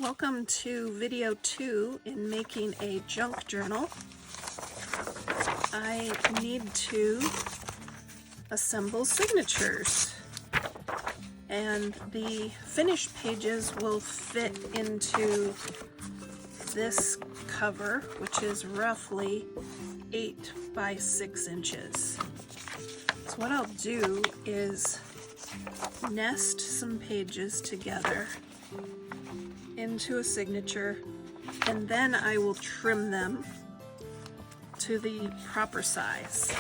Welcome to video 2 in making a junk journal. I need to assemble signatures, and the finished pages will fit into this cover, which is roughly 8 by 6 inches. So what I'll do is nest some pages together into a signature, and then I will trim them to the proper size.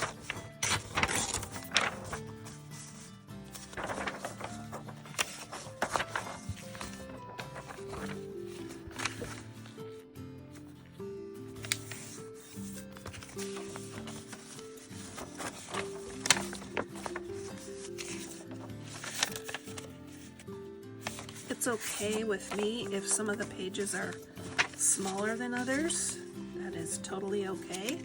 It's okay with me if some of the pages are smaller than others. That is totally okay.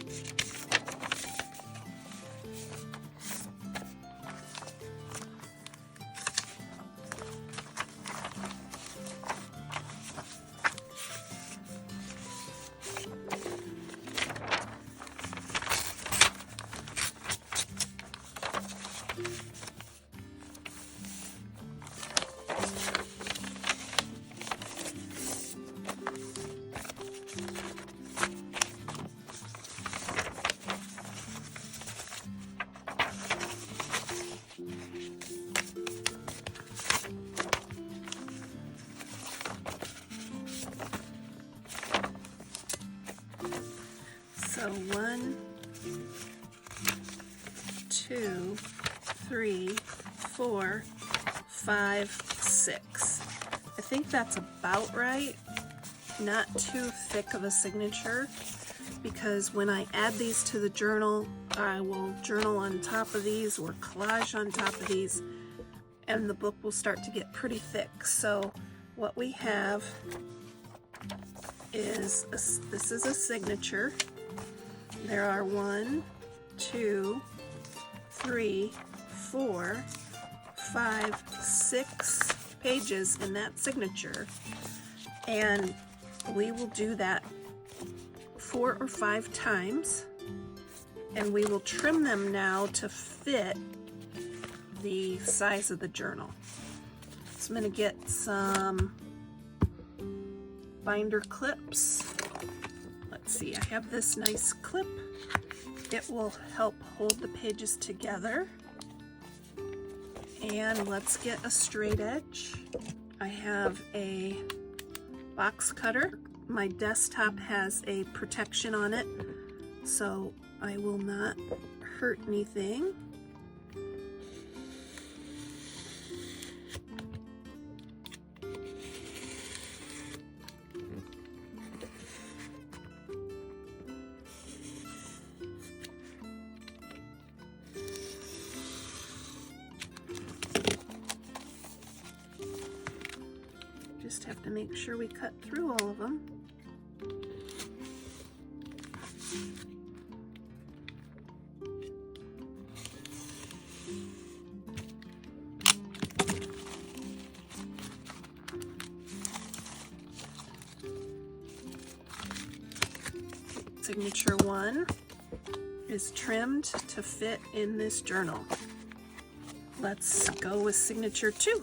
So 1, 2, 3, 4, 5, 6. I think that's about right. Not too thick of a signature, because when I add these to the journal, I will journal on top of these or collage on top of these, and the book will start to get pretty thick. So what we have is this is a signature. There are 1, 2, 3, 4, 5, 6 pages in that signature, and we will do that 4 or 5 times, and we will trim them now to fit the size of the journal. So I'm going to get some binder clips. Let's see, I have this nice clip. It will help hold the pages together. And let's get a straight edge. I have a box cutter. My desktop has a protection on it, so I will not hurt anything. Just have to make sure we cut through all of them. Signature 1 is trimmed to fit in this journal. Let's go with signature 2.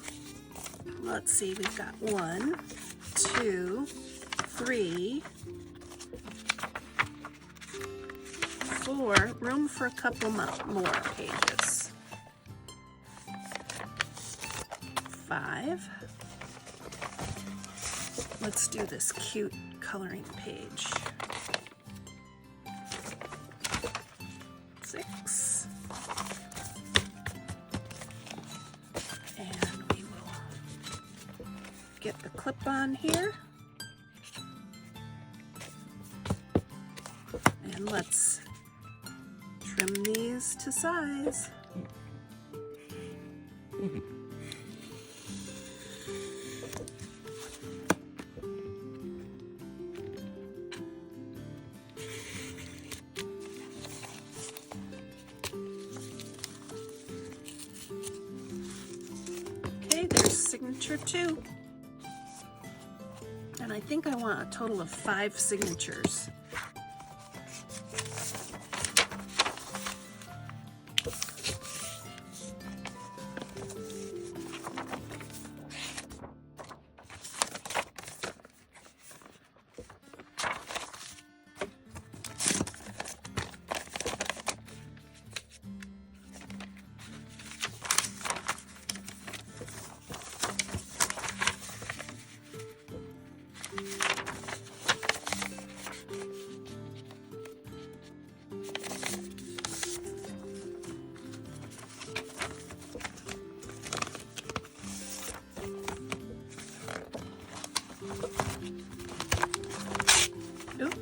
Let's see, we've got 1, 2, 3, 4, room for a couple more pages. 5. Let's do this cute coloring page. 6. And we will get the clip on here. And let's trim these to size. Okay, there's signature 2. And I think I want a total of 5 signatures. Oop.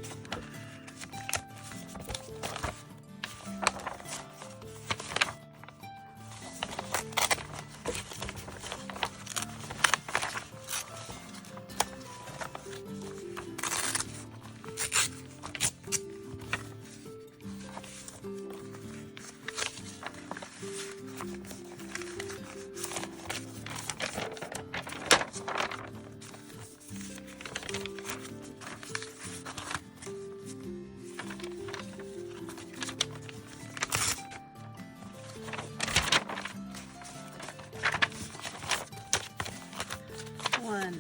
One,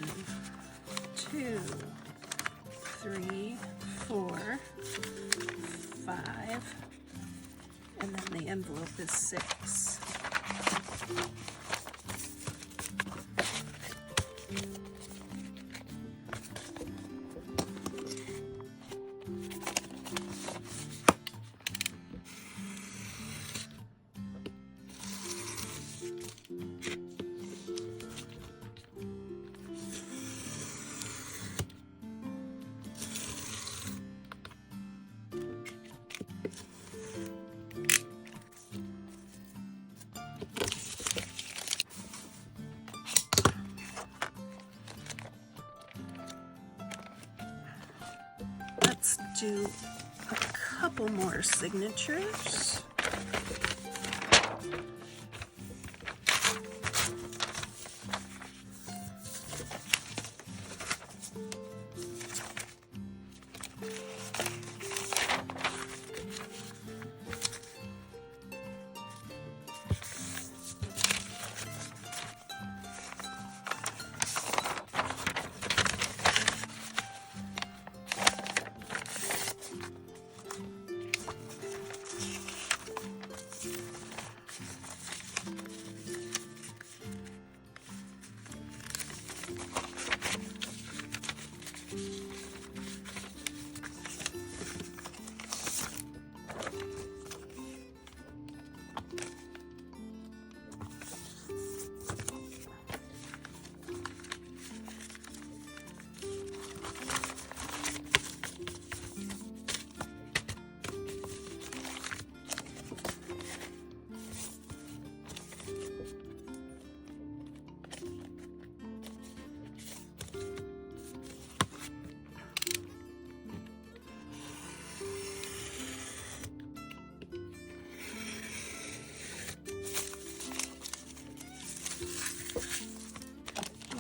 2, 3, 4, 5, and then the envelope is 6. Let's do a couple more signatures.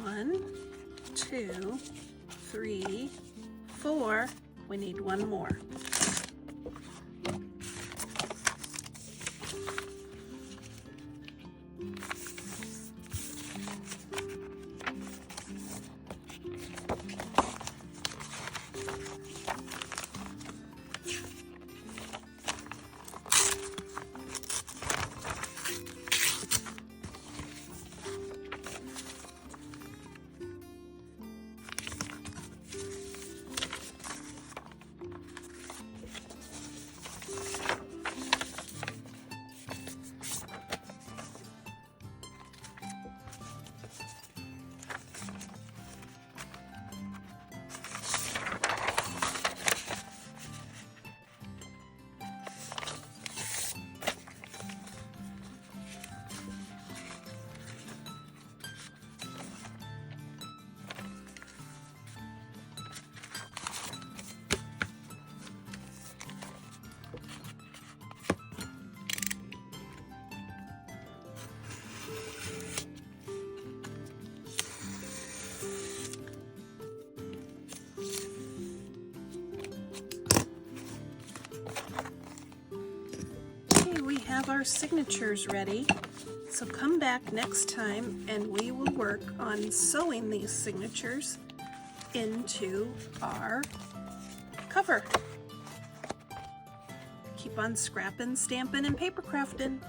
One, 2, 3, 4. We need one more. have our signatures ready. So come back next time and we will work on sewing these signatures into our cover. Keep on scrapping, stamping, and paper crafting.